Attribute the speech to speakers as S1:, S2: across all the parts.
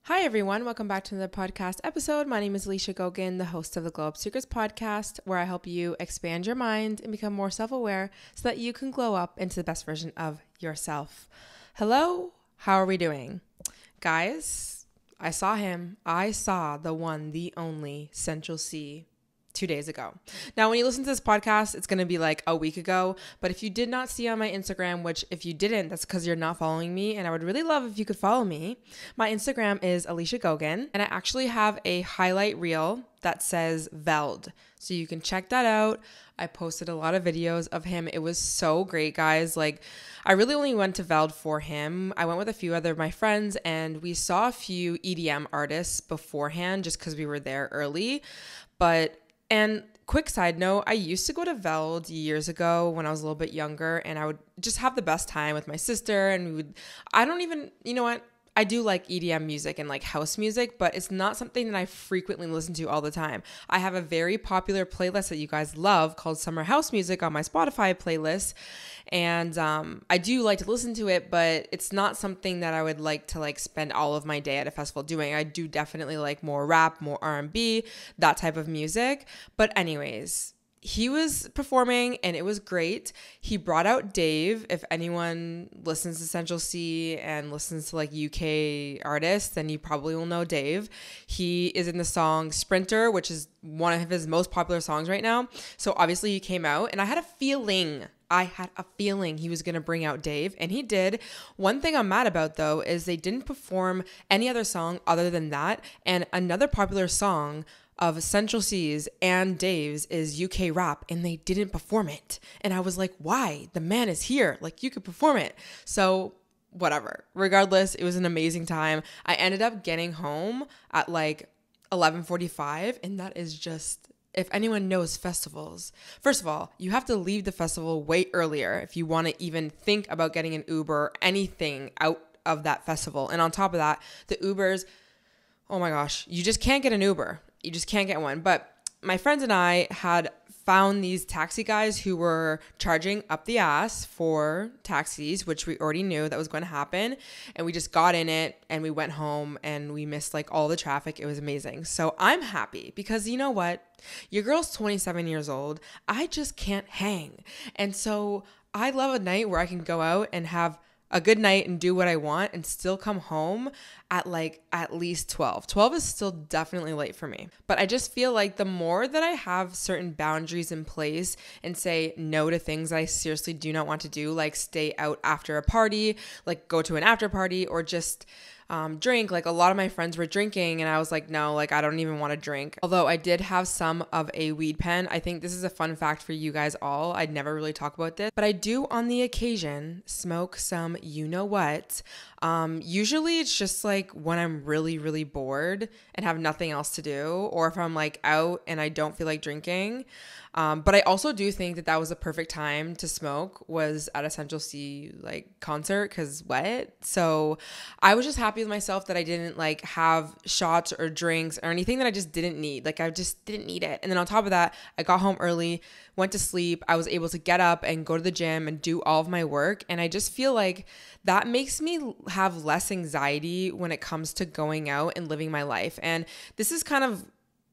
S1: Hi, everyone. Welcome back to another podcast episode. My name is Alicia Gogan, the host of the Glow Up Secrets podcast, where I help you expand your mind and become more self-aware so that you can glow up into the best version of yourself. Hello, how are we doing? Guys, I saw him. I saw the one, the only Central C 2 days ago. Now, when you listen to this podcast, it's going to be like a week ago. But if you did not see on my Instagram, which if you didn't, that's because you're not following me. And I would really love if you could follow me. My Instagram is Alicia Gogan. And I actually have a highlight reel that says Veld. So you can check that out. I posted a lot of videos of him. It was so great, guys. Like, I really only went to Veld for him. I went with a few other of my friends and we saw a few EDM artists beforehand just because we were there early. And quick side note, I used to go to Veld years ago when I was a little bit younger, and I would just have the best time with my sister. And you know what? I do like EDM music and like house music, but it's not something that I frequently listen to all the time. I have a very popular playlist that you guys love called Summer House Music on my Spotify playlist. And I do like to listen to it, but it's not something that I would like to like spend all of my day at a festival doing. I do definitely like more rap, more R&B, that type of music. But anyways, he was performing and it was great. He brought out Dave. If anyone listens to Central C and listens to like UK artists, then you probably will know Dave. He is in the song Sprinter, which is one of his most popular songs right now. So obviously he came out and I had a feeling he was going to bring out Dave, and he did. One thing I'm mad about, though, is they didn't perform any other song other than that. And another popular song of Central C's and Dave's is UK rap, and they didn't perform it. And I was like, why? The man is here. Like, you could perform it. So whatever. Regardless, it was an amazing time. I ended up getting home at like 11:45, and that is just... If anyone knows festivals, first of all, you have to leave the festival way earlier if you want to even think about getting an Uber or anything out of that festival. And on top of that, the Ubers, oh my gosh, you just can't get an Uber. You just can't get one. But my friends and I had found these taxi guys who were charging up the ass for taxis, which we already knew that was going to happen. And we just got in it and we went home and we missed like all the traffic. It was amazing. So I'm happy because you know what? Your girl's 27 years old. I just can't hang. And so I love a night where I can go out and have a good night and do what I want and still come home at like at least 12. 12 is still definitely late for me. But I just feel like the more that I have certain boundaries in place and say no to things I seriously do not want to do, like stay out after a party, like go to an after party, or just drink. Like a lot of my friends were drinking and I was like, no, like I don't even want to drink. Although I did have some of a weed pen. I think this is a fun fact for you guys all. I'd never really talk about this, but I do on the occasion smoke some you know what. Usually it's just like when I'm really, really bored and have nothing else to do, or if I'm like out and I don't feel like drinking. But I also do think that was a perfect time to smoke was at a Central C like concert, because what? So I was just happy with myself that I didn't like have shots or drinks or anything that I just didn't need. Like I just didn't need it. And then on top of that, I got home early, went to sleep. I was able to get up and go to the gym and do all of my work. And I just feel like that makes me have less anxiety when it comes to going out and living my life. And this is kind of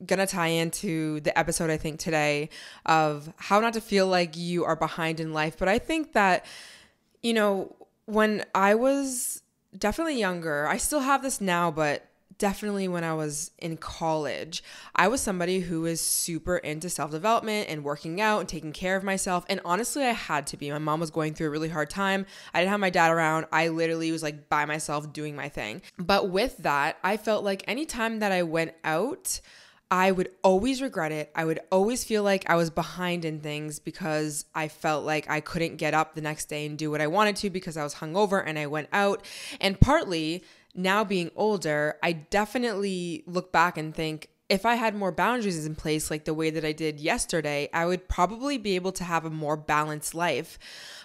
S1: gonna tie into the episode, I think, today of how not to feel like you are behind in life. But I think that, you know, when I was definitely younger, I still have this now, but definitely when I was in college, I was somebody who was super into self-development and working out and taking care of myself. And honestly, I had to be. My mom was going through a really hard time. I didn't have my dad around. I literally was like by myself doing my thing. But with that, I felt like anytime that I went out, I would always regret it. I would always feel like I was behind in things because I felt like I couldn't get up the next day and do what I wanted to because I was hungover and I went out. And partly now being older, I definitely look back and think if I had more boundaries in place like the way that I did yesterday, I would probably be able to have a more balanced life.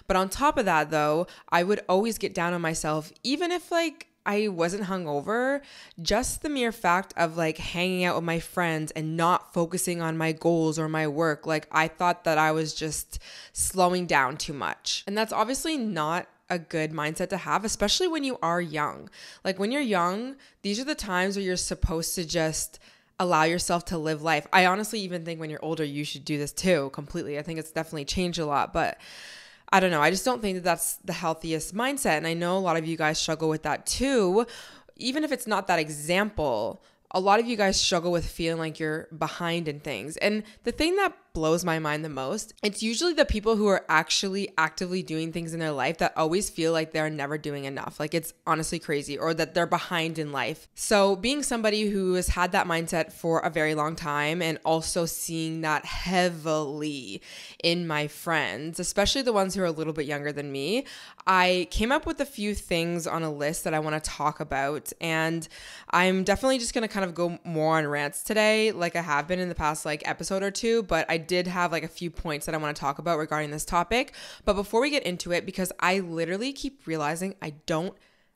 S1: But on top of that, though, I would always get down on myself, even if like I wasn't hungover. Just the mere fact of like hanging out with my friends and not focusing on my goals or my work, like I thought that I was just slowing down too much. And that's obviously not a good mindset to have, especially when you are young. Like when you're young, these are the times where you're supposed to just allow yourself to live life. I honestly even think when you're older, you should do this too, completely. I think it's definitely changed a lot, but I don't know. I just don't think that that's the healthiest mindset. And I know a lot of you guys struggle with that too. Even if it's not that example, a lot of you guys struggle with feeling like you're behind in things. And the thing that blows my mind the most, it's usually the people who are actually actively doing things in their life that always feel like they're never doing enough. Like it's honestly crazy, or that they're behind in life. So being somebody who has had that mindset for a very long time, and also seeing that heavily in my friends, especially the ones who are a little bit younger than me, I came up with a few things on a list that I want to talk about. And I'm definitely just going to kind of go more on rants today, like I have been in the past episode or two, but I did have a few points that I want to talk about regarding this topic. But before we get into it, because I literally keep realizing I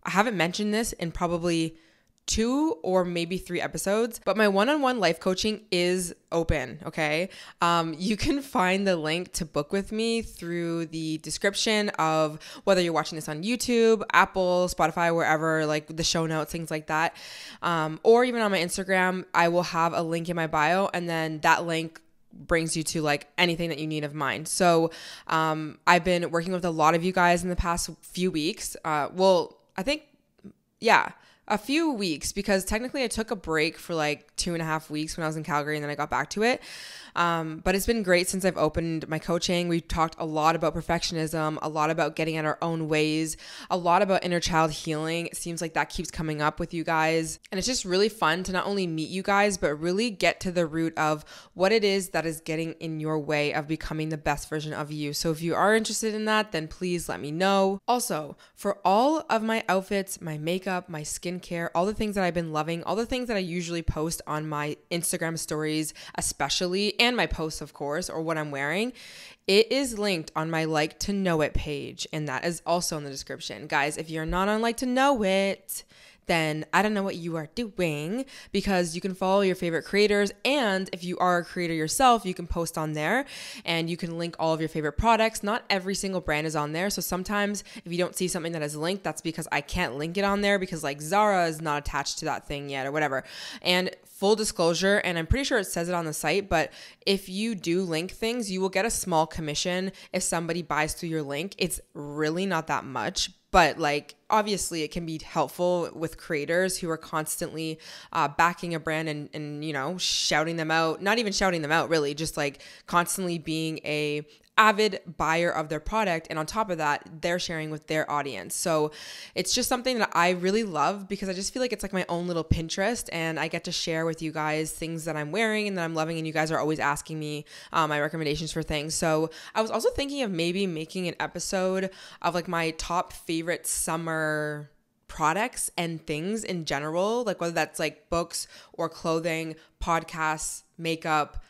S1: haven't mentioned this in probably 2 or maybe 3 episodes, but my one-on-one life coaching is open. Okay. You can find the link to book with me through the description of whether you're watching this on YouTube, Apple, Spotify, wherever, the show notes, things like that. Or even on my Instagram, I will have a link in my bio, and then that link brings you to anything that you need of mine. So I've been working with a lot of you guys in the past few weeks. A few weeks, because technically I took a break for 2.5 weeks when I was in Calgary, and then I got back to it. But it's been great since I've opened my coaching. We've talked a lot about perfectionism, a lot about getting in our own ways, a lot about inner child healing. It seems like that keeps coming up with you guys. And it's just really fun to not only meet you guys, but really get to the root of what it is that is getting in your way of becoming the best version of you. So if you are interested in that, then please let me know. Also, for all of my outfits, my makeup, my skincare, all the things that I've been loving, all the things that I usually post on my Instagram stories, especially, and my posts, of course, or what I'm wearing, it is linked on my Like to Know It page. And that is also in the description. Guys, if you're not on Like to Know It, then I don't know what you are doing, because you can follow your favorite creators. And if you are a creator yourself, you can post on there and you can link all of your favorite products. Not every single brand is on there. So sometimes if you don't see something that is linked, that's because I can't link it on there, because Zara is not attached to that thing yet or whatever. And full disclosure, and I'm pretty sure it says it on the site, but if you do link things, you will get a small commission if somebody buys through your link. It's really not that much, but obviously it can be helpful with creators who are constantly backing a brand and shouting them out, not even shouting them out really, just constantly being a avid buyer of their product. And on top of that, they're sharing with their audience. So it's just something that I really love, because I just feel like it's my own little Pinterest, and I get to share with you guys things that I'm wearing and that I'm loving. And you guys are always asking me my recommendations for things. So I was also thinking of maybe making an episode of my top favorite summer products and things in general, whether that's books or clothing, podcasts, makeup,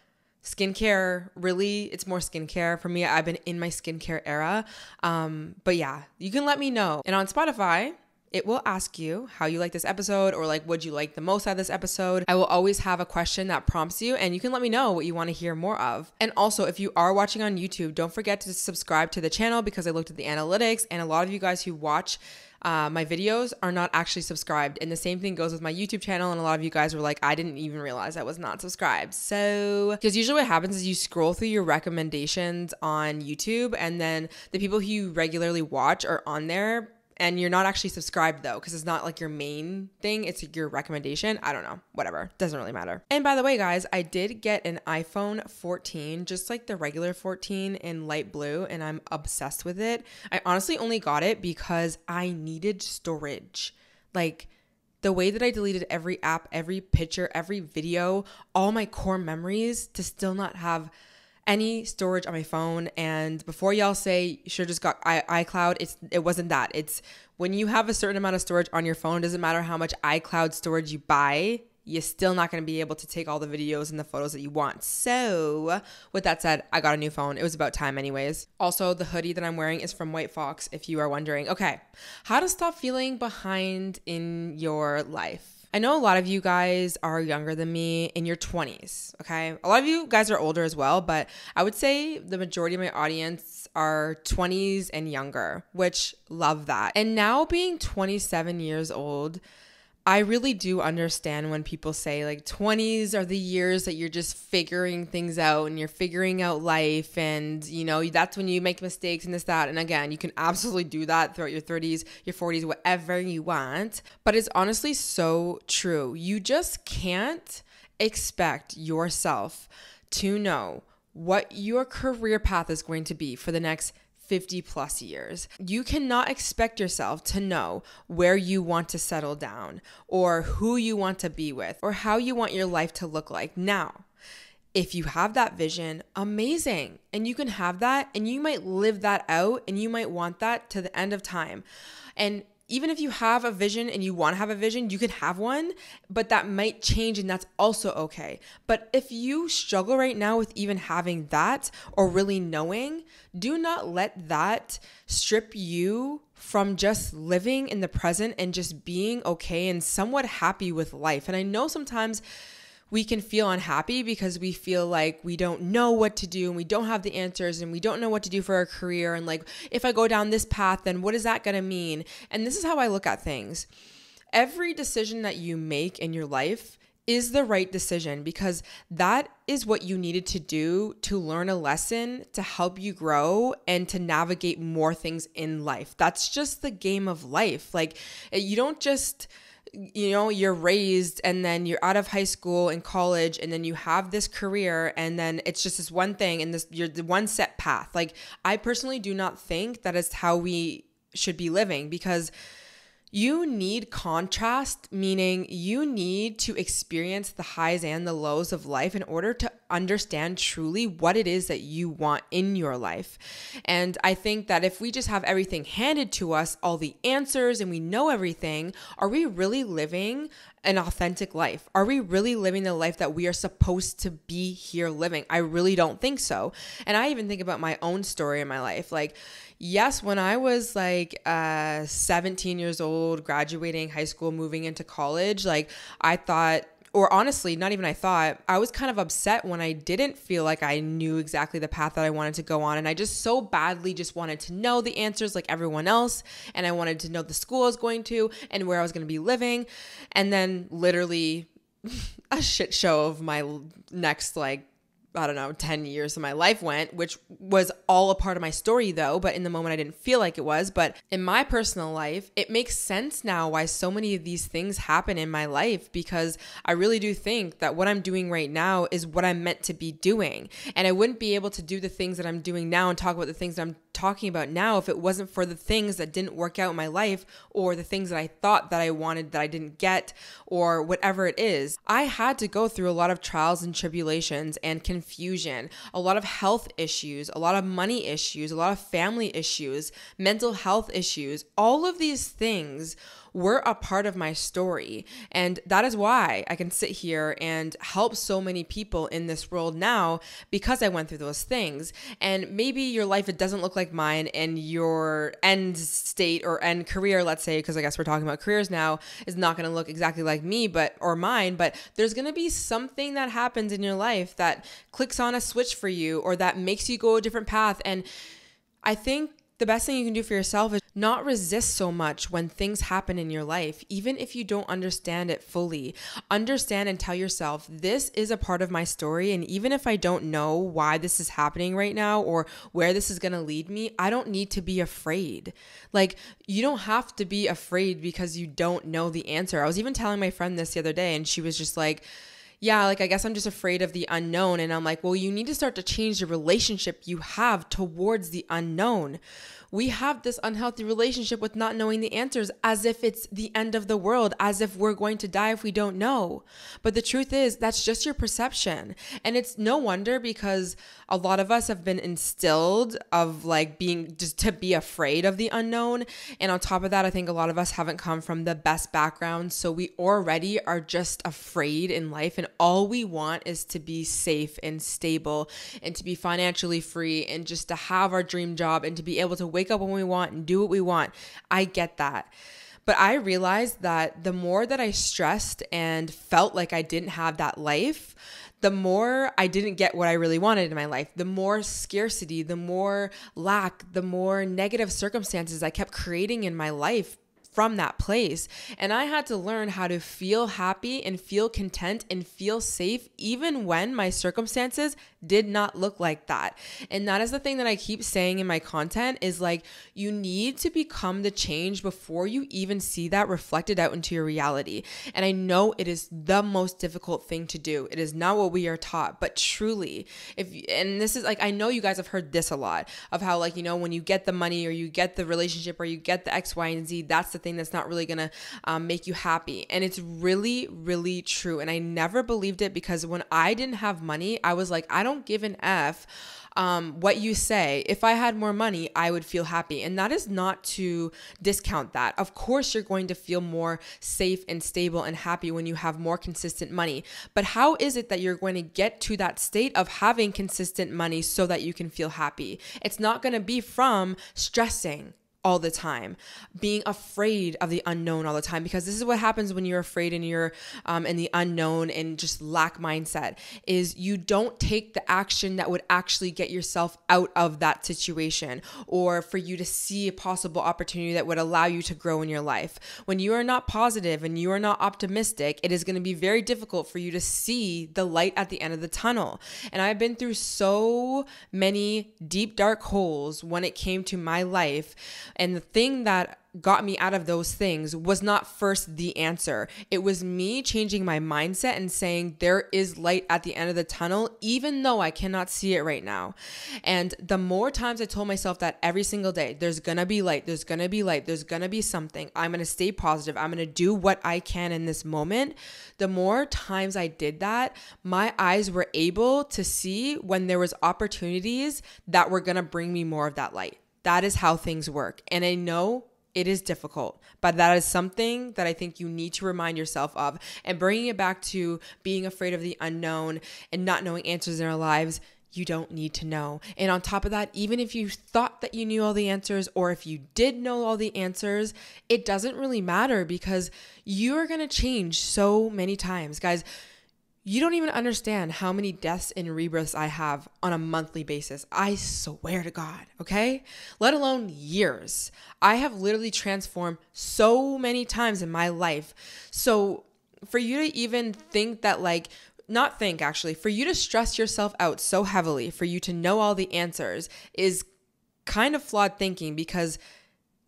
S1: skincare. Really, it's more skincare for me. I've been in my skincare era. But yeah, you can let me know. And on Spotify, it will ask you how you like this episode, or what'd you like the most out of this episode. I will always have a question that prompts you, and you can let me know what you want to hear more of. And also, if you are watching on YouTube, don't forget to subscribe to the channel, because I looked at the analytics, and a lot of you guys who watch my videos are not actually subscribed. And the same thing goes with my YouTube channel. And a lot of you guys were I didn't even realize I was not subscribed. So, because usually what happens is you scroll through your recommendations on YouTube, and then the people who you regularly watch are on there, and you're not actually subscribed though, because it's not your main thing. It's your recommendation. I don't know, whatever. Doesn't really matter. And by the way, guys, I did get an iPhone 14, just the regular 14 in light blue, and I'm obsessed with it. I honestly only got it because I needed storage. The way that I deleted every app, every picture, every video, all my core memories, to still not have any storage on my phone. And before y'all say you should just got iCloud, it wasn't that. It's when you have a certain amount of storage on your phone, it doesn't matter how much iCloud storage you buy, you're still not going to be able to take all the videos and the photos that you want. So with that said, I got a new phone. It was about time anyways. Also, the hoodie that I'm wearing is from White Fox, if you are wondering. Okay, how to stop feeling behind in your life. I know a lot of you guys are younger than me in your 20s, okay? A lot of you guys are older as well, but I would say the majority of my audience are 20s and younger, which love that. And now being 27 years old, I really do understand when people say like 20s are the years that you're just figuring things out and you're figuring out life, and you know, that's when you make mistakes and this, that. And again, you can absolutely do that throughout your 30s, your 40s, whatever you want. But it's honestly so true. You just can't expect yourself to know what your career path is going to be for the next 50 plus years. You cannot expect yourself to know where you want to settle down or who you want to be with or how you want your life to look like. Now, if you have that vision, amazing. And you can have that and you might live that out and you might want that to the end of time. And even if you have a vision and you want to have a vision, you can have one, but that might change and that's also okay. But if you struggle right now with even having that or really knowing, do not let that strip you from just living in the present and just being okay and somewhat happy with life. And I know sometimes we can feel unhappy because we feel like we don't know what to do and we don't have the answers and we don't know what to do for our career. And like, if I go down this path, then what is that going to mean? And this is how I look at things. Every decision that you make in your life is the right decision because that is what you needed to do to learn a lesson, to help you grow and to navigate more things in life. That's just the game of life. Like, you don't just, you're raised and then you're out of high school and college and then you have this career and then it's just this one thing and you're the one set path. Like, I personally do not think that is how we should be living because you need contrast, meaning you need to experience the highs and the lows of life in order to understand truly what it is that you want in your life. And I think that if we just have everything handed to us, all the answers, and we know everything, are we really living an authentic life? Are we really living the life that we are supposed to be here living? I really don't think so. And I even think about my own story in my life. Like, yes, when I was like 17 years old, graduating high school, moving into college, like I thought, or honestly, not even I was kind of upset when I didn't feel like I knew exactly the path that I wanted to go on. And I just so badly just wanted to know the answers like everyone else. And I wanted to know the school I was going to and where I was going to be living. And then literally a shit show of my next 10 years of my life went, which was all a part of my story though, but in the moment I didn't feel like it was. But in my personal life, it makes sense now why so many of these things happen in my life, because I really do think that what I'm doing right now is what I'm meant to be doing. And I wouldn't be able to do the things that I'm doing now and talk about the things that I'm talking about now if it wasn't for the things that didn't work out in my life or the things that I thought that I wanted that I didn't get or whatever it is. I had to go through a lot of trials and tribulations and confusion, a lot of health issues, a lot of money issues, a lot of family issues, mental health issues. All of these things were a part of my story. And that is why I can sit here and help so many people in this world now, because I went through those things. And maybe your life, it doesn't look like mine, and your end state or end career, let's say, because I guess we're talking about careers now, is not going to look exactly like me, or mine, but there's going to be something that happens in your life that clicks on a switch for you or that makes you go a different path. And I think the best thing you can do for yourself is not resist so much when things happen in your life, even if you don't understand it fully. Understand and tell yourself, this is a part of my story. And even if I don't know why this is happening right now or where this is going to lead me, I don't need to be afraid. Like, you don't have to be afraid because you don't know the answer. I was even telling my friend this the other day, and she was just like, yeah, I guess I'm just afraid of the unknown. And I'm like, well, you need to start to change the relationship you have towards the unknown. We have this unhealthy relationship with not knowing the answers as if it's the end of the world, as if we're going to die if we don't know. But the truth is, that's just your perception. And it's no wonder, because a lot of us have been instilled of being just to be afraid of the unknown. And on top of that, I think a lot of us haven't come from the best background. So we already are just afraid in life. And all we want is to be safe and stable and to be financially free and just to have our dream job and to be able to wake up when we want and do what we want. I get that. But I realized that the more that I stressed and felt like I didn't have that life, the more I didn't get what I really wanted in my life, the more scarcity, the more lack, the more negative circumstances I kept creating in my life from that place. And I had to learn how to feel happy and feel content and feel safe even when my circumstances did not look like that. And that is the thing that I keep saying in my content is like, you need to become the change before you even see that reflected out into your reality. And I know it is the most difficult thing to do. It is not what we are taught, but truly, and this is like, I know you guys have heard this a lot of how like, when you get the money or you get the relationship or you get the X, Y, and Z, that's the thing that's not really gonna make you happy. And it's really, really true. And I never believed it because when I didn't have money, I was like, I don't give an F what you say. If I had more money, I would feel happy. And that is not to discount that. Of course, you're going to feel more safe and stable and happy when you have more consistent money. But how is it that you're going to get to that state of having consistent money so that you can feel happy? It's not going to be from stressing all the time, being afraid of the unknown all the time, because this is what happens when you're afraid and you're in the unknown and just lack mindset is you don't take the action that would actually get yourself out of that situation or for you to see a possible opportunity that would allow you to grow in your life. When you are not positive and you are not optimistic, it is going to be very difficult for you to see the light at the end of the tunnel. And I've been through so many deep, dark holes when it came to my life. And the thing that got me out of those things was not first the answer. It was me changing my mindset and saying there is light at the end of the tunnel, even though I cannot see it right now. And the more times I told myself that every single day, there's going to be light, there's going to be light, there's going to be something. I'm going to stay positive. I'm going to do what I can in this moment. The more times I did that, my eyes were able to see when there was opportunities that were going to bring me more of that light. That is how things work. And I know it is difficult, but that is something that I think you need to remind yourself of. And bringing it back to being afraid of the unknown and not knowing answers in our lives, you don't need to know. And on top of that, even if you thought that you knew all the answers, or if you did know all the answers, it doesn't really matter because you are going to change so many times. Guys, you don't even understand how many deaths and rebirths I have on a monthly basis. I swear to God, okay? Let alone years. I have literally transformed so many times in my life. So for you to even think that for you to stress yourself out so heavily, for you to know all the answers is kind of flawed thinking because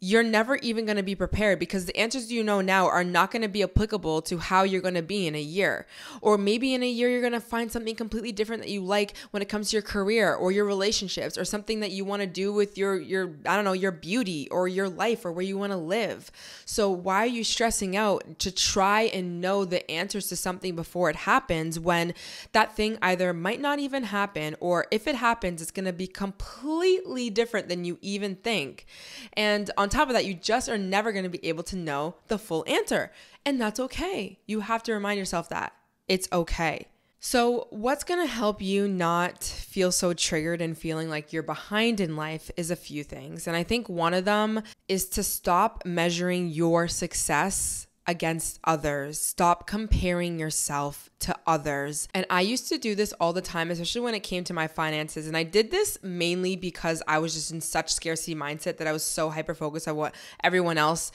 S1: you're never even going to be prepared because the answers you know now are not going to be applicable to how you're going to be in a year. Or maybe in a year, you're going to find something completely different that you like when it comes to your career or your relationships or something that you want to do with your beauty or your life or where you want to live. So why are you stressing out to try and know the answers to something before it happens when that thing either might not even happen, or if it happens, it's going to be completely different than you even think. And on top of that, you just are never going to be able to know the full answer. And that's okay. You have to remind yourself that it's okay. So what's going to help you not feel so triggered and feeling like you're behind in life is a few things. And I think one of them is to stop measuring your success against others. Stop comparing yourself to others. And I used to do this all the time, especially when it came to my finances. And I did this mainly because I was just in such scarcity mindset that I was so hyper focused on what everyone else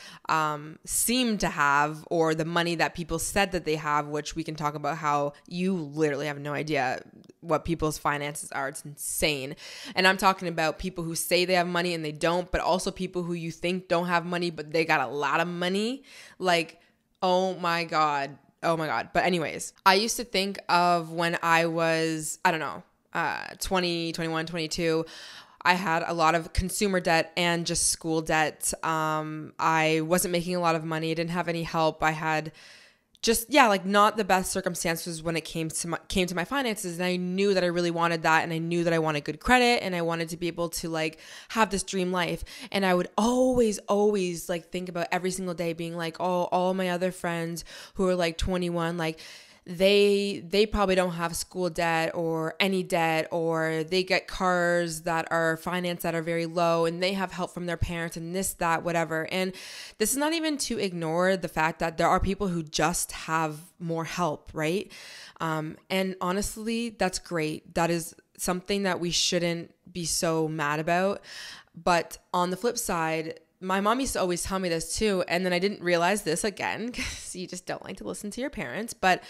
S1: seemed to have, or the money that people said that they have, which we can talk about how you literally have no idea what people's finances are. It's insane. And I'm talking about people who say they have money and they don't, but also people who you think don't have money, but they got a lot of money. Like, oh my God. But anyways, I used to think of when I was, 20, 21, 22, I had a lot of consumer debt and just school debt. I wasn't making a lot of money. I didn't have any help. I had not the best circumstances when it came to my finances. And I knew that I really wanted that. And I knew that I wanted good credit and I wanted to be able to have this dream life. And I would always think about every single day being like, oh, all my other friends who are 21, they probably don't have school debt or any debt, or they get cars that are financed that are very low and they have help from their parents and this, that, whatever. And this is not even to ignore the fact that there are people who just have more help, right? And honestly, that's great. That is something that we shouldn't be so mad about. But on the flip side, my mom used to always tell me this too, and then I didn't realize this again because you just don't like to listen to your parents, but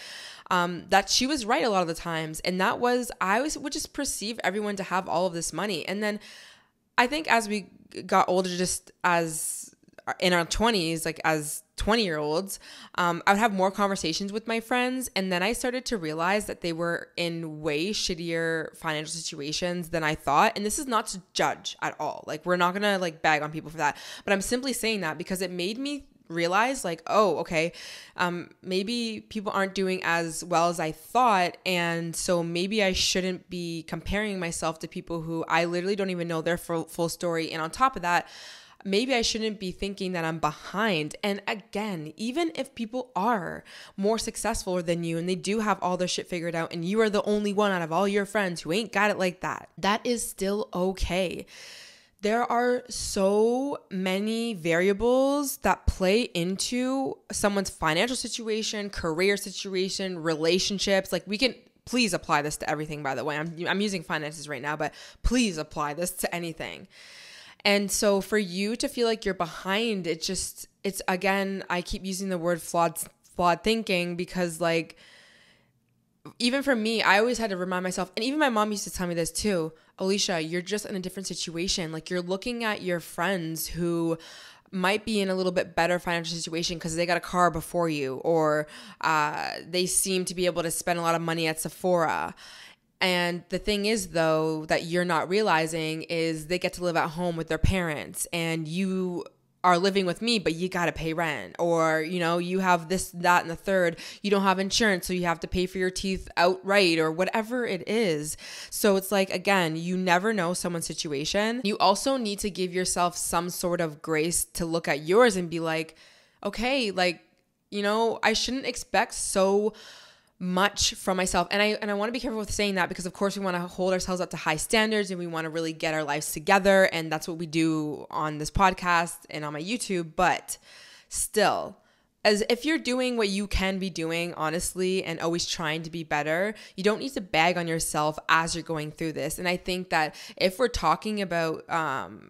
S1: that she was right a lot of the times. And that was, would just perceive everyone to have all of this money. And then I think as we got older, just as in our 20s, like as 20-year-olds, I would have more conversations with my friends. And then I started to realize that they were in way shittier financial situations than I thought. And this is not to judge at all. Like, we're not going to like bag on people for that. But I'm simply saying that because it made me realize like, oh, okay, maybe people aren't doing as well as I thought. And so maybe I shouldn't be comparing myself to people who I literally don't even know their full story. And on top of that, maybe I shouldn't be thinking that I'm behind. And again, even if people are more successful than you and they do have all their shit figured out and you are the only one out of all your friends who ain't got it like that, that is still okay. There are so many variables that play into someone's financial situation, career situation, relationships. Like, we can please apply this to everything, by the way. I'm using finances right now, but please apply this to anything. And so for you to feel like you're behind, it's again, I keep using the word flawed thinking because, like, even for me, I always had to remind myself, and even my mom used to tell me this too, Alicia, you're just in a different situation. Like, you're looking at your friends who might be in a little bit better financial situation because they got a car before you, or they seem to be able to spend a lot of money at Sephora. And the thing is, though, that you're not realizing is they get to live at home with their parents, and you are living with me, but you got to pay rent, or, you know, you have this, that, and the third. You don't have insurance, so you have to pay for your teeth outright, or whatever it is. So it's like, again, you never know someone's situation. You also need to give yourself some sort of grace to look at yours and be like, okay, like, you know, I shouldn't expect so much from myself. And I want to be careful with saying that because, of course, we want to hold ourselves up to high standards and we want to really get our lives together. And that's what we do on this podcast and on my YouTube. But still, as if you're doing what you can be doing, honestly, and always trying to be better, you don't need to bag on yourself as you're going through this. And I think that if we're talking about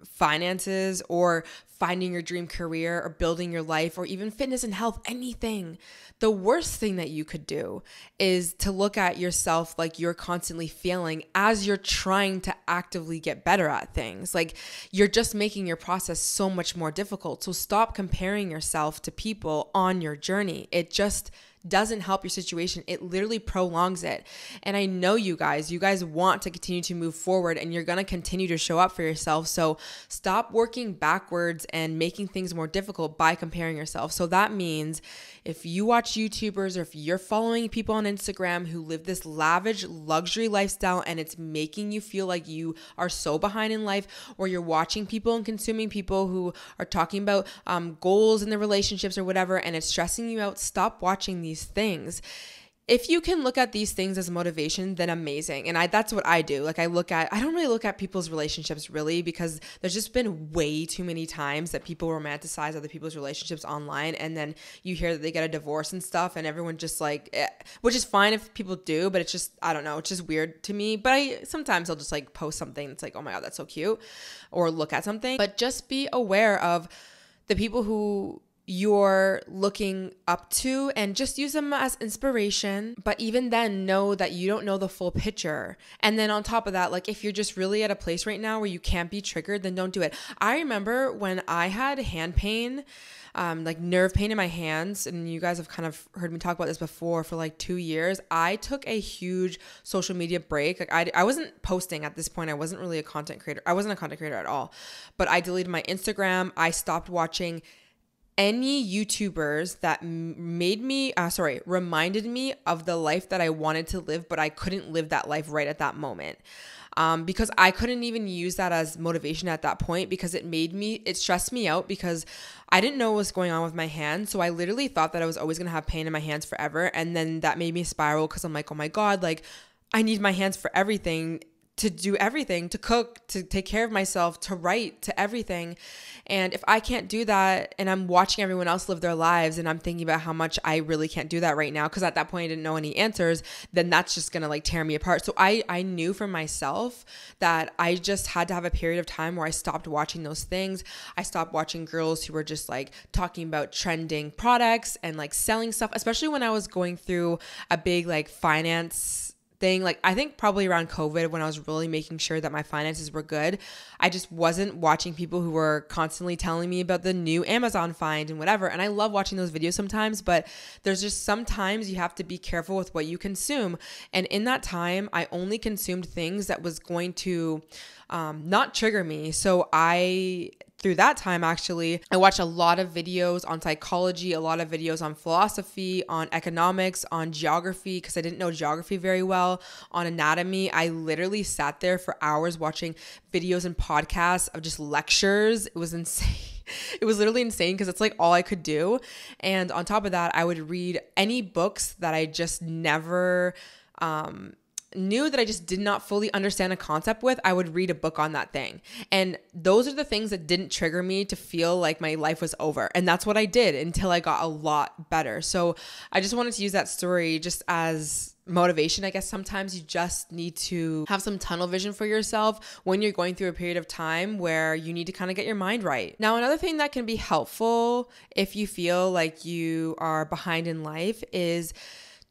S1: finances or finding your dream career or building your life or even fitness and health, anything, the worst thing that you could do is to look at yourself like you're constantly failing as you're trying to actively get better at things. Like, you're just making your process so much more difficult. So stop comparing yourself to people on your journey. It just doesn't help your situation. It literally prolongs it. And I know you guys want to continue to move forward and you're going to continue to show up for yourself. So stop working backwards and making things more difficult by comparing yourself. So that means if you watch YouTubers or if you're following people on Instagram who live this lavish luxury lifestyle and it's making you feel like you are so behind in life, or you're watching people and consuming people who are talking about goals in their relationships or whatever, and it's stressing you out, stop watching these things. If you can look at these things as motivation, then amazing. And that's what I do. Like, I don't really look at people's relationships really, because there's just been way too many times that people romanticize other people's relationships online. And then you hear that they get a divorce and stuff and everyone just like, which is fine if people do, but it's just, I don't know, it's just weird to me. But sometimes I'll just like post something that's like, oh my God, that's so cute, or look at something. But just be aware of the people who you're looking up to and just use them as inspiration. But even then, know that you don't know the full picture. And then on top of that, like, if you're just really at a place right now where you can't be triggered, then don't do it. I remember when I had hand pain, like nerve pain in my hands, and you guys have kind of heard me talk about this before, for like 2 years, I took a huge social media break. Like, I wasn't posting at this point. I wasn't really a content creator. I wasn't a content creator at all, but I deleted my Instagram. I stopped watching any YouTubers that reminded me of the life that I wanted to live, but I couldn't live that life right at that moment. because I couldn't even use that as motivation at that point, because it stressed me out because I didn't know what was going on with my hands. So I literally thought that I was always going to have pain in my hands forever. And then that made me spiral because I'm like, oh my God, like I need my hands for everything, to do everything, to cook, to take care of myself, to write, to everything. And if I can't do that, and I'm watching everyone else live their lives, and I'm thinking about how much I really can't do that right now, because at that point I didn't know any answers, then that's just going to like tear me apart. So I knew for myself that I just had to have a period of time where I stopped watching those things. I stopped watching girls who were just like talking about trending products and like selling stuff, especially when I was going through a big like finance thing. Like I think probably around COVID, when I was really making sure that my finances were good, I just wasn't watching people who were constantly telling me about the new Amazon find and whatever. And I love watching those videos sometimes, but there's just sometimes you have to be careful with what you consume. And in that time, I only consumed things that was going to not trigger me. So through that time, actually, I watched a lot of videos on psychology, a lot of videos on philosophy, on economics, on geography, because I didn't know geography very well, on anatomy. I literally sat there for hours watching videos and podcasts of just lectures. It was insane. It was literally insane because it's like all I could do. And on top of that, I would read any books that I just never knew, that I just did not fully understand a concept with. I would read a book on that thing. And those are the things that didn't trigger me to feel like my life was over. And that's what I did until I got a lot better. So I just wanted to use that story just as motivation. I guess sometimes you just need to have some tunnel vision for yourself when you're going through a period of time where you need to kind of get your mind right. Now, another thing that can be helpful if you feel like you are behind in life is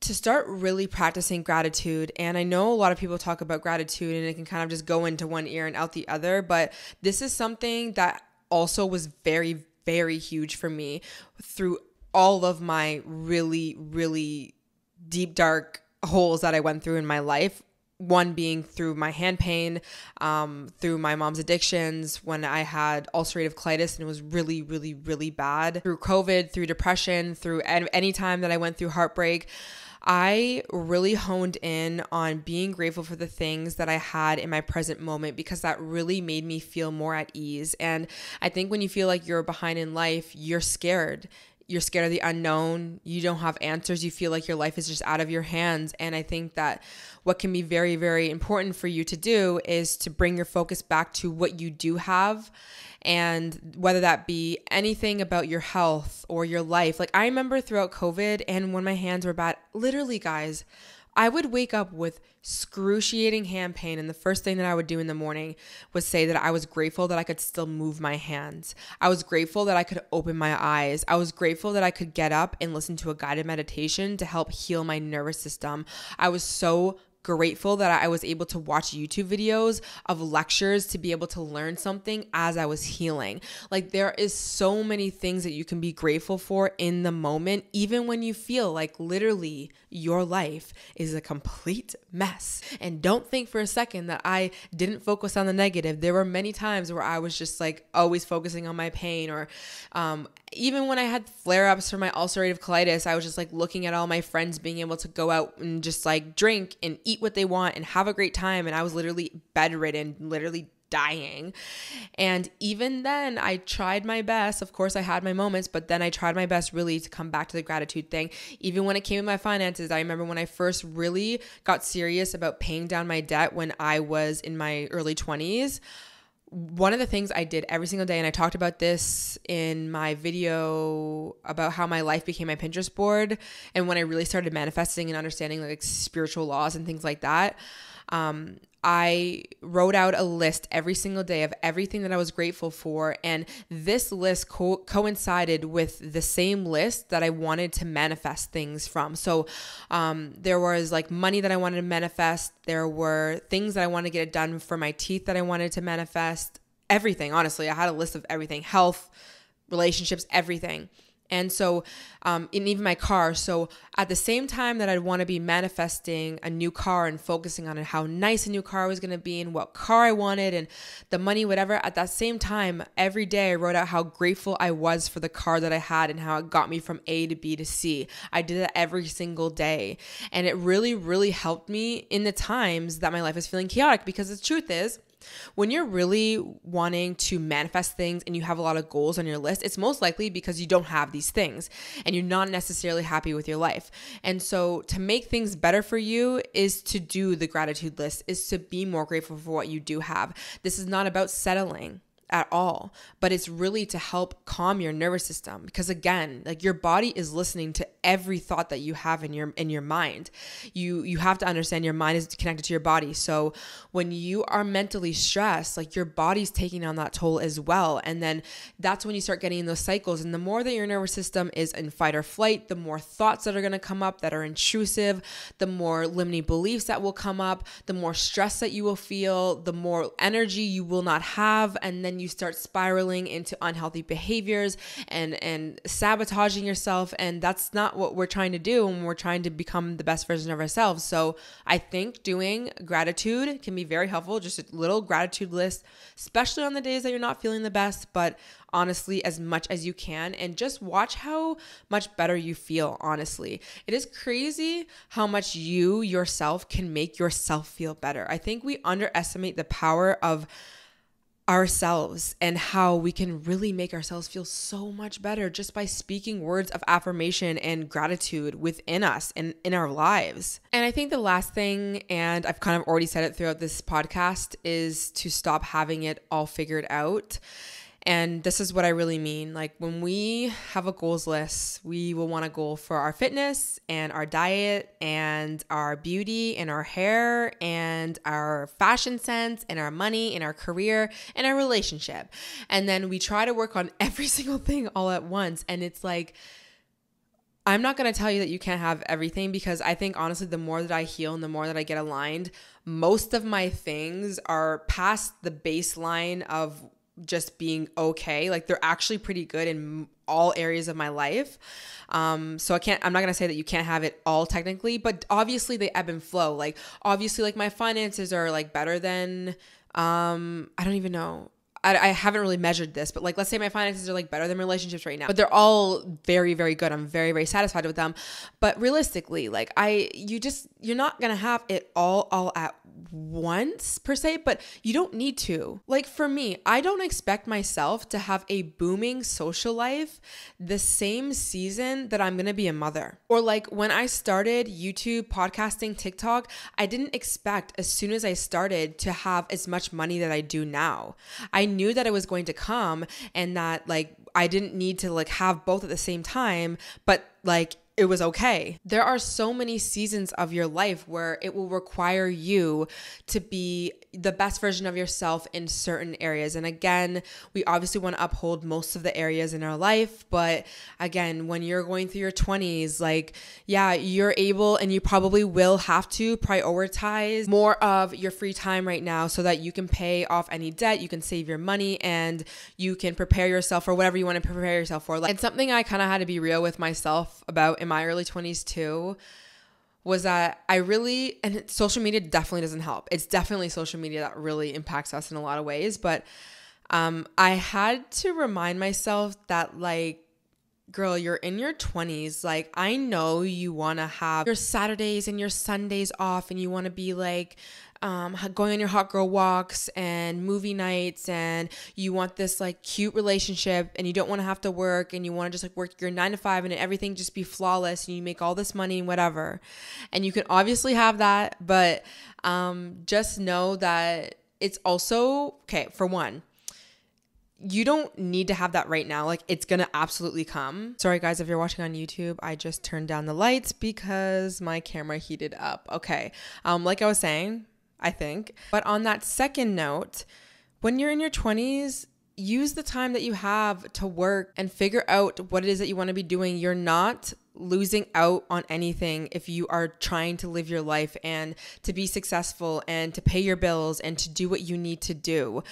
S1: to start really practicing gratitude. And I know a lot of people talk about gratitude and it can kind of just go into one ear and out the other, but this is something that also was very, very huge for me through all of my really, really deep, dark holes that I went through in my life. One being through my hand pain, through my mom's addictions, when I had ulcerative colitis and it was really, really, really bad, through COVID, through depression, through any time that I went through heartbreak. I really honed in on being grateful for the things that I had in my present moment, because that really made me feel more at ease. And I think when you feel like you're behind in life, you're scared. You're scared of the unknown. You don't have answers. You feel like your life is just out of your hands. And I think that what can be very, very important for you to do is to bring your focus back to what you do have. And whether that be anything about your health or your life. Like I remember throughout COVID and when my hands were bad, literally guys, I would wake up with excruciating hand pain, and the first thing that I would do in the morning was say that I was grateful that I could still move my hands. I was grateful that I could open my eyes. I was grateful that I could get up and listen to a guided meditation to help heal my nervous system. I was so grateful that I was able to watch YouTube videos of lectures to be able to learn something as I was healing. Like there is so many things that you can be grateful for in the moment, even when you feel like literally your life is a complete mess. And don't think for a second that I didn't focus on the negative. There were many times where I was just like always focusing on my pain, or even when I had flare-ups for my ulcerative colitis, I was just like looking at all my friends being able to go out and just like drink and eat what they want and have a great time. And I was literally bedridden, literally dying. And even then I tried my best. Of course I had my moments, but then I tried my best really to come back to the gratitude thing. Even when it came to my finances, I remember when I first really got serious about paying down my debt when I was in my early 20s. One of the things I did every single day, and I talked about this in my video about how my life became my Pinterest board, and when I really started manifesting and understanding like spiritual laws and things like that, I wrote out a list every single day of everything that I was grateful for. And this list coincided with the same list that I wanted to manifest things from. So there was like money that I wanted to manifest. There were things that I wanted to get done for my teeth that I wanted to manifest. Everything, honestly, I had a list of everything, health, relationships, everything. And so, in even my car. So at the same time that I'd want to be manifesting a new car and focusing on how nice a new car was going to be and what car I wanted and the money, whatever, at that same time, every day I wrote out how grateful I was for the car that I had and how it got me from A to B to C. I did that every single day. And it really, really helped me in the times that my life is feeling chaotic, because the truth is, when you're really wanting to manifest things and you have a lot of goals on your list, it's most likely because you don't have these things and you're not necessarily happy with your life. And so to make things better for you is to do the gratitude list, is to be more grateful for what you do have. This is not about settling at all, but it's really to help calm your nervous system, because again, like, your body is listening to every thought that you have in your mind. You have to understand your mind is connected to your body. So when you are mentally stressed, like, your body's taking on that toll as well. And then that's when you start getting in those cycles. And the more that your nervous system is in fight or flight, the more thoughts that are going to come up that are intrusive, the more limiting beliefs that will come up, the more stress that you will feel, the more energy you will not have. And then you start spiraling into unhealthy behaviors and sabotaging yourself. And that's not what we're trying to do when we're trying to become the best version of ourselves. So I think doing gratitude can be very helpful. Just a little gratitude list, especially on the days that you're not feeling the best, but honestly, as much as you can, and just watch how much better you feel. Honestly, it is crazy how much you yourself can make yourself feel better. I think we underestimate the power of ourselves and how we can really make ourselves feel so much better just by speaking words of affirmation and gratitude within us and in our lives. And I think the last thing, and I've kind of already said it throughout this podcast, is to stop having it all figured out. And this is what I really mean. Like, when we have a goals list, we will want a goal for our fitness and our diet and our beauty and our hair and our fashion sense and our money and our career and our relationship. And then we try to work on every single thing all at once. And it's like, I'm not going to tell you that you can't have everything, because I think honestly, the more that I heal and the more that I get aligned, most of my things are past the baseline of just being okay. Like, they're actually pretty good in all areas of my life. So I'm not going to say that you can't have it all technically, but obviously they ebb and flow. Like, obviously, like, my finances are like better than, I don't even know. I haven't really measured this, but like, let's say my finances are like better than relationships right now, but they're all very, very good. I'm very, very satisfied with them. But realistically, like, you're not going to have it all at once per se, but you don't need to. Like, for me, I don't expect myself to have a booming social life the same season that I'm going to be a mother. Or like, when I started YouTube, podcasting, TikTok, I didn't expect as soon as I started to have as much money that I do now. I knew that it was going to come, and that like, I didn't need to like have both at the same time, but like, it was okay. There are so many seasons of your life where it will require you to be the best version of yourself in certain areas. And again, we obviously want to uphold most of the areas in our life. But again, when you're going through your 20s, like, yeah, you're able and you probably will have to prioritize more of your free time right now so that you can pay off any debt, you can save your money, and you can prepare yourself for whatever you want to prepare yourself for. Like, it's something I kind of had to be real with myself about in my early 20s too, was that and social media definitely doesn't help. It's definitely social media that really impacts us in a lot of ways. But I had to remind myself that, like, girl, you're in your 20s. Like, I know you want to have your Saturdays and your Sundays off, and you want to be like, going on your hot girl walks and movie nights, and you want this like cute relationship, and you don't want to have to work, and you want to just like work your 9 to 5 and everything just be flawless, and you make all this money and whatever. And you can obviously have that, but just know that it's also okay. For one, you don't need to have that right now. Like, it's going to absolutely come. Sorry guys, if you're watching on YouTube, I just turned down the lights because my camera heated up. Okay. Like I was saying, I think. But on that second note, when you're in your 20s, use the time that you have to work and figure out what it is that you want to be doing. You're not losing out on anything if you are trying to live your life and to be successful and to pay your bills and to do what you need to do.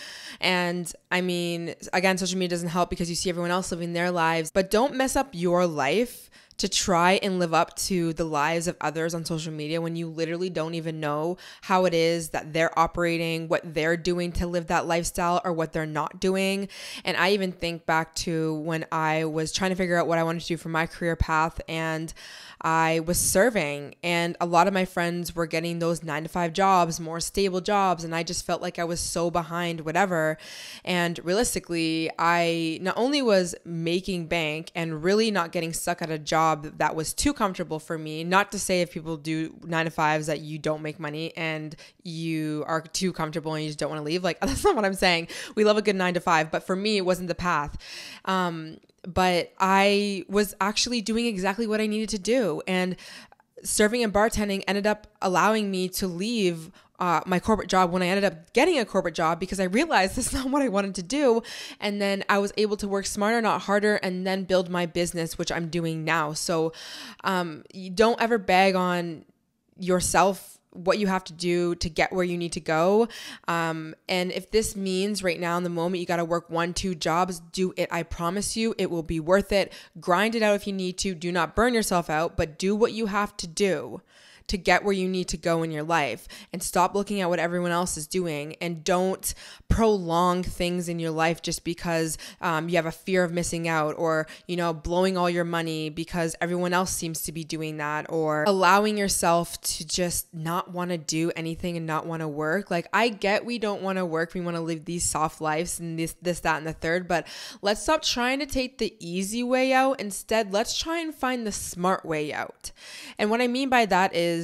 S1: And I mean, again, social media doesn't help because you see everyone else living their lives, but don't mess up your life to try and live up to the lives of others on social media when you literally don't even know how it is that they're operating, what they're doing to live that lifestyle or what they're not doing. And I even think back to when I was trying to figure out what I wanted to do for my career path, and I was serving, and a lot of my friends were getting those 9-to-5 jobs, more stable jobs, and I just felt like I was so behind whatever. And realistically, I not only was making bank and really not getting stuck at a job that was too comfortable for me, not to say if people do 9-to-5s that you don't make money and you are too comfortable and you just don't want to leave. Like, that's not what I'm saying. We love a good 9-to-5, but for me, it wasn't the path. But I was actually doing exactly what I needed to do. And serving and bartending ended up allowing me to leave my corporate job when I ended up getting a corporate job, because I realized that's not what I wanted to do. And then I was able to work smarter, not harder, and then build my business, which I'm doing now. So you don't ever bag on yourself what you have to do to get where you need to go. And if this means right now in the moment, you got to work 1-2 jobs, do it. I promise you, it will be worth it. Grind it out if you need to. Do not burn yourself out, but do what you have to do to get where you need to go in your life, and stop looking at what everyone else is doing, and don't prolong things in your life just because you have a fear of missing out, or, blowing all your money because everyone else seems to be doing that, or allowing yourself to just not want to do anything and not want to work. Like, I get we don't want to work. We want to live these soft lives and this, that, and the third, but let's stop trying to take the easy way out. Instead, let's try and find the smart way out. And what I mean by that is,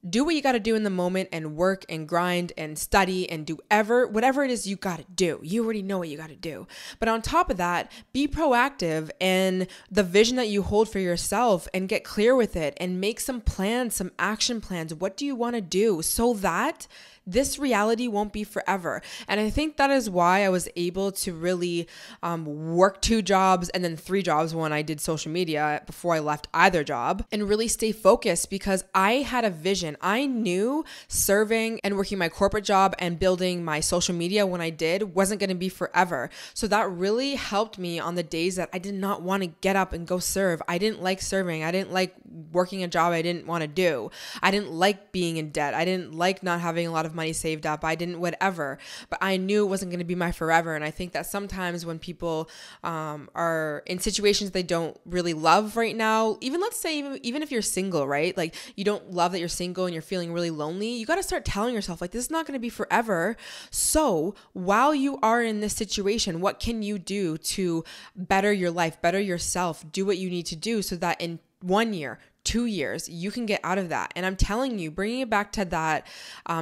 S1: do what you got to do in the moment and work and grind and study and do whatever it is you got to do. You already know what you got to do. But on top of that, be proactive in the vision that you hold for yourself and get clear with it and make some plans, some action plans. What do you want to do so that this reality won't be forever? And I think that is why I was able to really work 2 jobs and then 3 jobs when I did social media before I left either job, and really stay focused, because I had a vision. I knew serving and working my corporate job and building my social media when I did wasn't going to be forever. So that really helped me on the days that I did not want to get up and go serve. I didn't like serving. I didn't like working a job I didn't want to do. I didn't like being in debt. I didn't like not having a lot of money saved up. I didn't whatever, but I knew it wasn't going to be my forever. And I think that sometimes when people are in situations they don't really love right now, even let's say even if you're single, right? Like, you don't love that you're single and you're feeling really lonely, you got to start telling yourself, like, this is not going to be forever. So while you are in this situation, what can you do to better your life, better yourself, do what you need to do so that in 1 year, 2 years, you can get out of that. And I'm telling you, bringing it back to that,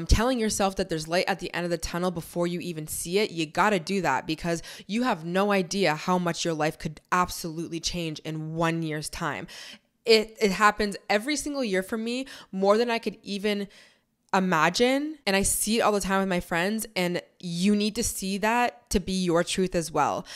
S1: telling yourself that there's light at the end of the tunnel before you even see it, you got to do that, because you have no idea how much your life could absolutely change in 1 year's time. It happens every single year for me, more than I could even imagine. And I see it all the time with my friends, and you need to see that to be your truth as well.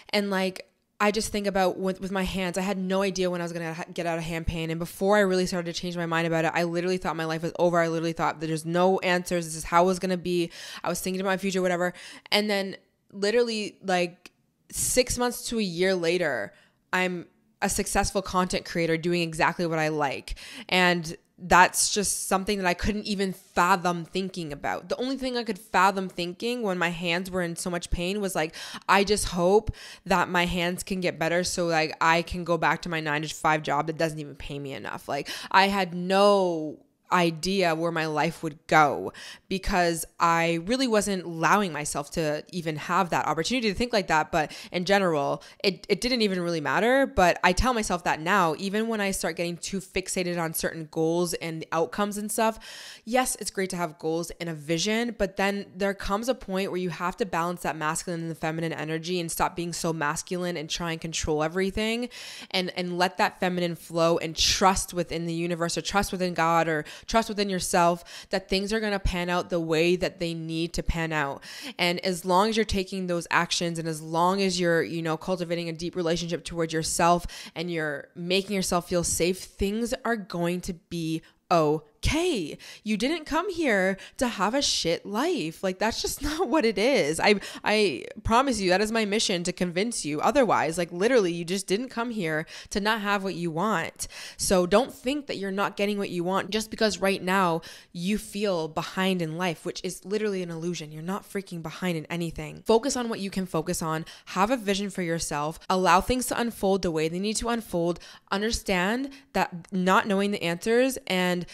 S1: And like, I just think about with my hands, I had no idea when I was going to get out of hand pain. And before I really started to change my mind about it, I literally thought my life was over. I literally thought that there's no answers. This is how it was going to be. I was thinking about my future, whatever. And then literally like 6 months to a year later, I'm a successful content creator doing exactly what I like. And that's just something that I couldn't even fathom thinking about. The only thing I could fathom thinking when my hands were in so much pain was like, I just hope that my hands can get better so like I can go back to my 9-to-5 job that doesn't even pay me enough. Like, I had no idea where my life would go, because I really wasn't allowing myself to even have that opportunity to think like that. But in general, it didn't even really matter. But I tell myself that now, even when I start getting too fixated on certain goals and the outcomes and stuff, yes, it's great to have goals and a vision, but then there comes a point where you have to balance that masculine and the feminine energy and stop being so masculine and try and control everything, and let that feminine flow and trust within the universe, or trust within God, or trust within yourself that things are going to pan out the way that they need to pan out. And as long as you're taking those actions, and as long as you're, cultivating a deep relationship towards yourself, and you're making yourself feel safe, things are going to be okay. You didn't come here to have a shit life. Like, that's just not what it is. I promise you, that is my mission, to convince you otherwise. Like, literally, you just didn't come here to not have what you want. So don't think that you're not getting what you want just because right now you feel behind in life, which is literally an illusion. You're not freaking behind in anything. Focus on what you can focus on. Have a vision for yourself. Allow things to unfold the way they need to unfold. Understand that not knowing the answers and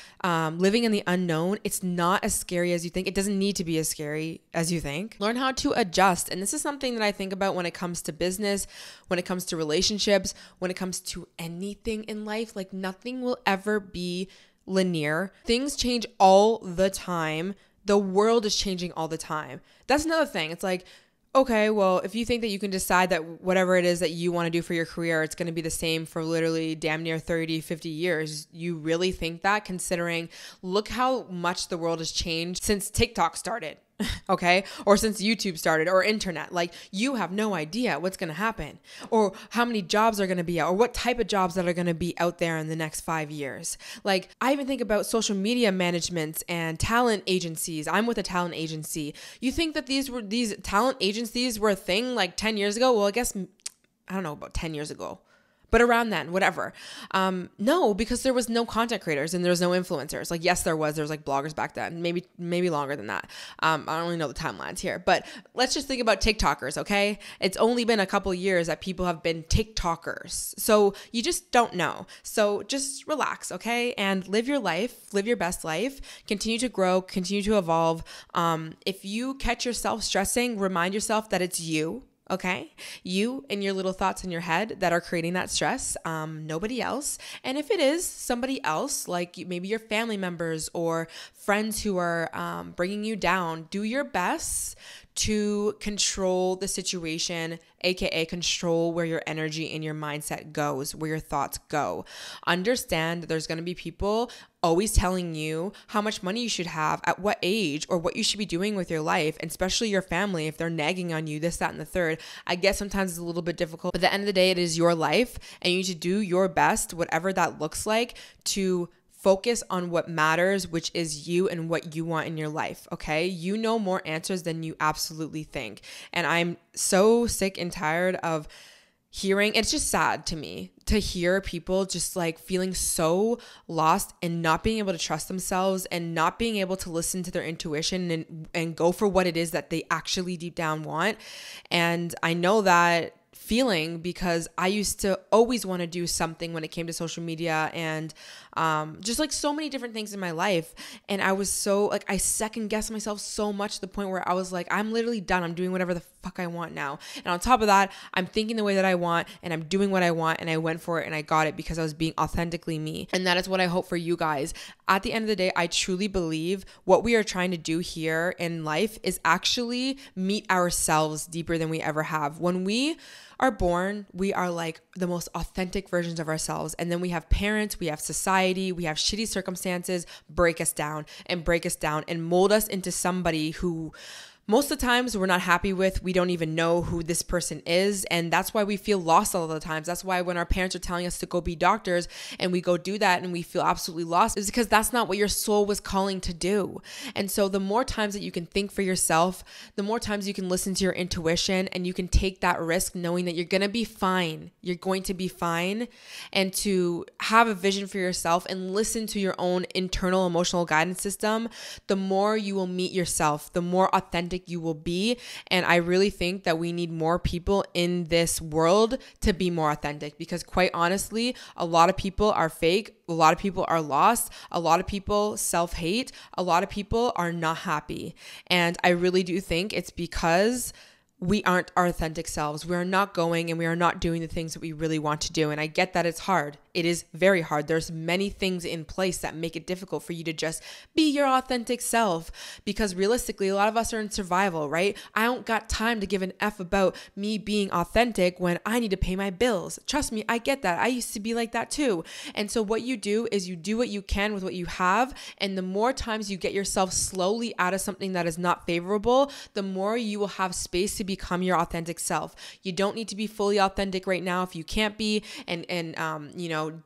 S1: living in the unknown, it's not as scary as you think. It doesn't need to be as scary as you think. Learn how to adjust. And this is something that I think about when it comes to business, when it comes to relationships, when it comes to anything in life. Like, nothing will ever be linear. Things change all the time. The world is changing all the time. That's another thing. It's like, okay, well, if you think that you can decide that whatever it is that you want to do for your career, it's going to be the same for literally damn near 30, 50 years, you really think that, considering look how much the world has changed since TikTok started, okay? Or since YouTube started, or internet. Like, you have no idea what's going to happen, or how many jobs are going to be out, or what type of jobs that are going to be out there in the next 5 years. Like, I even think about social media management and talent agencies. I'm with a talent agency. You think that these talent agencies were a thing like 10 years ago? Well, I guess, I don't know, about 10 years ago. But around then, whatever. No, because there was no content creators and there was no influencers. Like, yes, there was like bloggers back then, maybe longer than that. I don't really know the timelines here, but let's just think about TikTokers, okay? It's only been a couple years that people have been TikTokers. So you just don't know. So just relax, okay? And live your life, live your best life, continue to grow, continue to evolve. If you catch yourself stressing, remind yourself that it's you. Okay, you and your little thoughts in your head that are creating that stress, nobody else. And if it is somebody else, like maybe your family members or friends who are bringing you down, do your best to control the situation, aka control where your energy and your mindset goes, where your thoughts go. Understand that there's going to be people always telling you how much money you should have, at what age, or what you should be doing with your life, and especially your family, if they're nagging on you, this, that, and the third. I guess sometimes it's a little bit difficult, but at the end of the day, it is your life, and you need to do your best, whatever that looks like, to focus on what matters, which is you and what you want in your life, okay? You know more answers than you absolutely think. And I'm so sick and tired of hearing, it's just sad to me to hear people just like feeling so lost and not being able to trust themselves and not being able to listen to their intuition and go for what it is that they actually deep down want. And I know that feeling because I used to always want to do something when it came to social media and just like so many different things in my life. And I was so like, I second guessed myself so much to the point where I was like, I'm literally done. I'm doing whatever the fuck I want now. And on top of that, I'm thinking the way that I want and I'm doing what I want, and I went for it and I got it because I was being authentically me. And that is what I hope for you guys. At the end of the day, I truly believe what we are trying to do here in life is actually meet ourselves deeper than we ever have. When we are born, we are like the most authentic versions of ourselves. And then we have parents, we have society, we have shitty circumstances break us down and mold us into somebody who most of the times we're not happy with. We don't even know who this person is. And that's why we feel lost all the times. That's why when our parents are telling us to go be doctors and we go do that and we feel absolutely lost, is because that's not what your soul was calling to do. And so the more times that you can think for yourself, the more times you can listen to your intuition and you can take that risk knowing that you're going to be fine. You're going to be fine. And to have a vision for yourself and listen to your own internal emotional guidance system, the more you will meet yourself, the more authentic you will be. And I really think that we need more people in this world to be more authentic, because quite honestly, a lot of people are fake. A lot of people are lost. A lot of people self-hate. A lot of people are not happy. And I really do think it's because we aren't our authentic selves. We are not going and we are not doing the things that we really want to do. And I get that it's hard. It is very hard. There's many things in place that make it difficult for you to just be your authentic self, because realistically, a lot of us are in survival, right? I don't got time to give an F about me being authentic when I need to pay my bills. Trust me, I get that. I used to be like that too. And so what you do is you do what you can with what you have. And the more times you get yourself slowly out of something that is not favorable, the more you will have space to become your authentic self. You don't need to be fully authentic right now if you can't be, and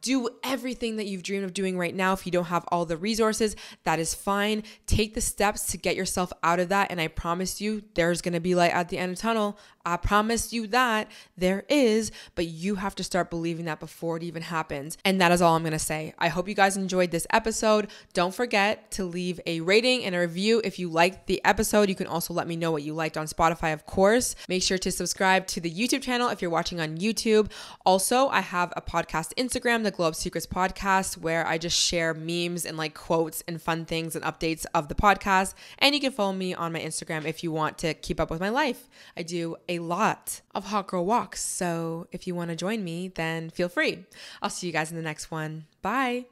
S1: do everything that you've dreamed of doing right now. If you don't have all the resources, that is fine. Take the steps to get yourself out of that. And I promise you, there's going to be light at the end of the tunnel. I promise you that there is, but you have to start believing that before it even happens. And that is all I'm going to say. I hope you guys enjoyed this episode. Don't forget to leave a rating and a review if you liked the episode. You can also let me know what you liked on Spotify, of course. Make sure to subscribe to the YouTube channel if you're watching on YouTube. Also, I have a podcast Instagram, the Glow Up Secrets Podcast, where I just share memes and like quotes and fun things and updates of the podcast. And you can follow me on my Instagram if you want to keep up with my life. I do a lot of hot girl walks. So if you want to join me, then feel free. I'll see you guys in the next one. Bye.